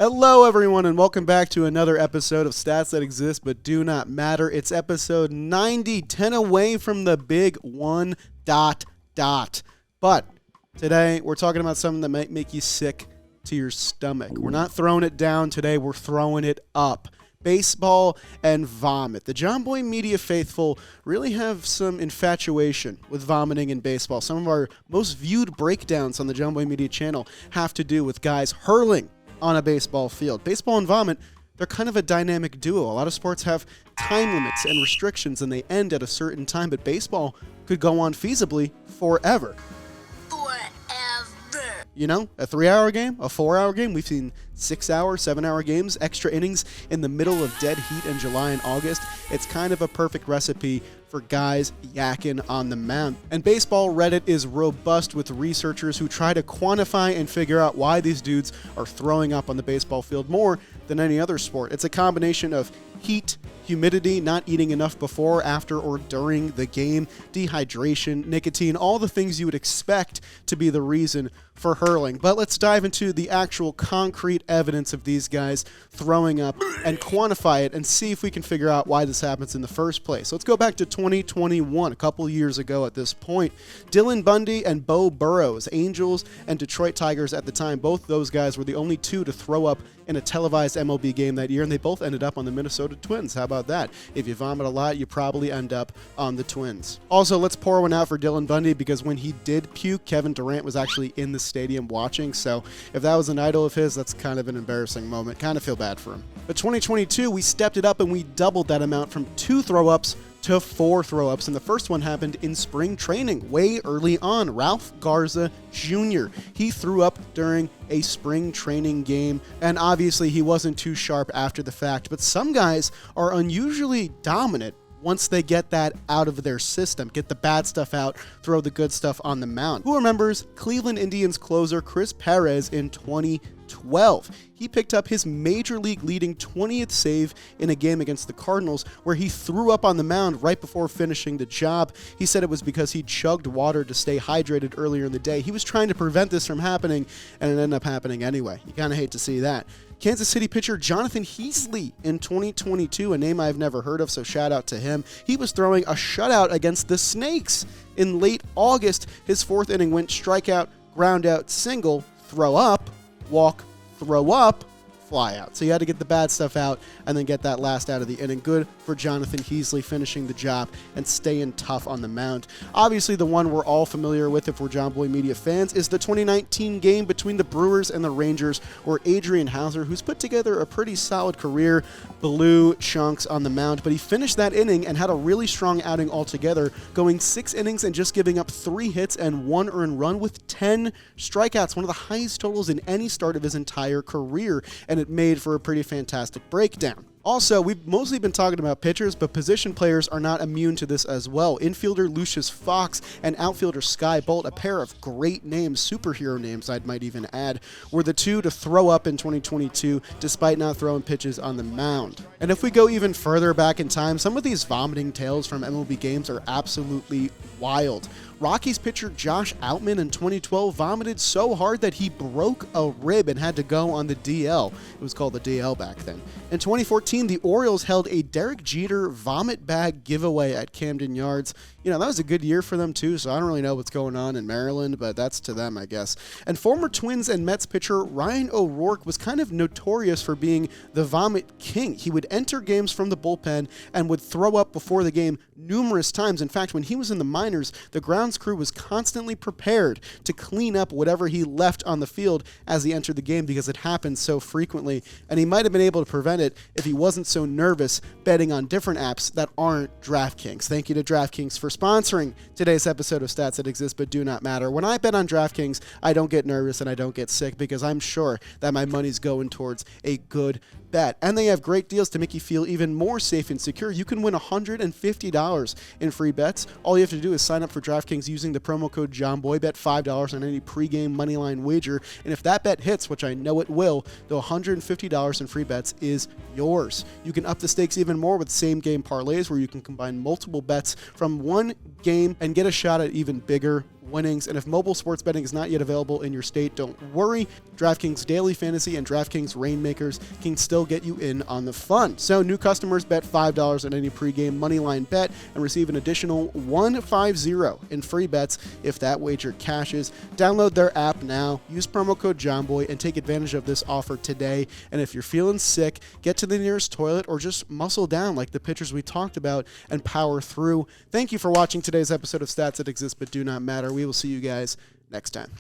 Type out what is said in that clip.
Hello, everyone, and welcome back to another episode of Stats That Exist But Do Not Matter. It's episode 90, 10 away from the big one ... But today, we're talking about something that might make you sick to your stomach. We're not throwing it down today, we're throwing it up. Baseball and vomit. The John Boy Media faithful really have some infatuation with vomiting in baseball. Some of our most viewed breakdowns on the John Boy Media channel have to do with guys hurling on a baseball field. Baseball and vomit, they're kind of a dynamic duo. A lot of sports have time limits and restrictions and they end at a certain time, but baseball could go on feasibly forever. You know, a 3-hour game, a 4-hour game. We've seen 6-hour, 7-hour games, extra innings in the middle of dead heat in July and August. It's kind of a perfect recipe for guys yakking on the mound. And baseball Reddit is robust with researchers who try to quantify and figure out why these dudes are throwing up on the baseball field more than any other sport. It's a combination of heat, humidity, not eating enough before, after, or during the game, dehydration, nicotine, all the things you would expect to be the reason for hurling. But let's dive into the actual concrete evidence of these guys throwing up and quantify it and see if we can figure out why this happens in the first place. Let's go back to 2021, a couple years ago at this point. Dylan Bundy and Bo Burrows, Angels and Detroit Tigers at the time, both those guys were the only two to throw up in a televised MLB game that year, and they both ended up on the Minnesota Twins. How about that? If you vomit a lot, you probably end up on the Twins. Also, let's pour one out for Dylan Bundy, because when he did puke, Kevin Durant was actually in the stadium watching, so if that was an idol of his, that's kind of an embarrassing moment. Kind of feel bad for him. But 2022, we stepped it up and we doubled that amount from 2 throw-ups to 4 throw-ups, and the first one happened in spring training way early on. Ralph Garza Jr. He threw up during a spring training game, and obviously he wasn't too sharp after the fact, but some guys are unusually dominant once they get that out of their system, get the bad stuff out, throw the good stuff on the mound. Who remembers Cleveland Indians closer Chris Perez in 2012? He picked up his major league leading 20th save in a game against the Cardinals, where he threw up on the mound right before finishing the job. He said it was because he chugged water to stay hydrated earlier in the day. He was trying to prevent this from happening, and it ended up happening anyway. You kind of hate to see that. Kansas City pitcher Jonathan Heasley in 2022, a name I've never heard of, so shout out to him. He was throwing a shutout against the Snakes in late August. His 4th inning went strikeout, ground out, single, throw up, walk, throw up, fly out. So you had to get the bad stuff out and then get that last out of the inning. Good for Jonathan Heasley finishing the job and staying tough on the mound. Obviously, the one we're all familiar with if we're John Boy Media fans is the 2019 game between the Brewers and the Rangers, where Adrian Hauser, who's put together a pretty solid career, blew chunks on the mound, but he finished that inning and had a really strong outing altogether, going 6 innings and just giving up 3 hits and 1 earned run with 10 strikeouts, one of the highest totals in any start of his entire career, and it made for a pretty fantastic breakdown. Also, we've mostly been talking about pitchers, but position players are not immune to this as well. Infielder Lucius Fox and outfielder Sky Bolt, a pair of great names, superhero names I might even add, were the two to throw up in 2022 despite not throwing pitches on the mound. And if we go even further back in time, some of these vomiting tales from MLB games are absolutely wild. Rockies pitcher Josh Outman in 2012 vomited so hard that he broke a rib and had to go on the DL. It was called the DL back then. In 2014, the Orioles held a Derek Jeter vomit bag giveaway at Camden Yards. You know, that was a good year for them too, so I don't really know what's going on in Maryland, but that's to them, I guess. And former Twins and Mets pitcher Ryan O'Rourke was kind of notorious for being the vomit king. He would enter games from the bullpen and would throw up before the game numerous times. In fact, when he was in the minors, the grounds crew was constantly prepared to clean up whatever he left on the field as he entered the game, because it happened so frequently, and he might have been able to prevent it if he wasn't so nervous betting on different apps that aren't DraftKings. Thank you to DraftKings for sponsoring today's episode of Stats That Exist But Do Not Matter. When I bet on DraftKings, I don't get nervous and I don't get sick, because I'm sure that my money's going towards a good bet. And they have great deals to make you feel even more safe and secure. You can win $150 in free bets. All you have to do is sign up for DraftKings using the promo code JOHNBOY. Bet $5 on any pregame moneyline wager, and if that bet hits, which I know it will, the $150 in free bets is yours. You can up the stakes even more with same-game parlays, where you can combine multiple bets from one game and get a shot at even bigger winnings. And if mobile sports betting is not yet available in your state, don't worry. DraftKings Daily Fantasy and DraftKings Rainmakers can still get you in on the fun. So new customers bet $5 on any pregame moneyline bet and receive an additional $150 in free bets if that wager cashes. Download their app now, use promo code JOHNBOY, and take advantage of this offer today. And if you're feeling sick, get to the nearest toilet or just muscle down like the pitchers we talked about and power through. Thank you for watching today's episode of Stats That Exist But Do Not Matter. We will see you guys next time.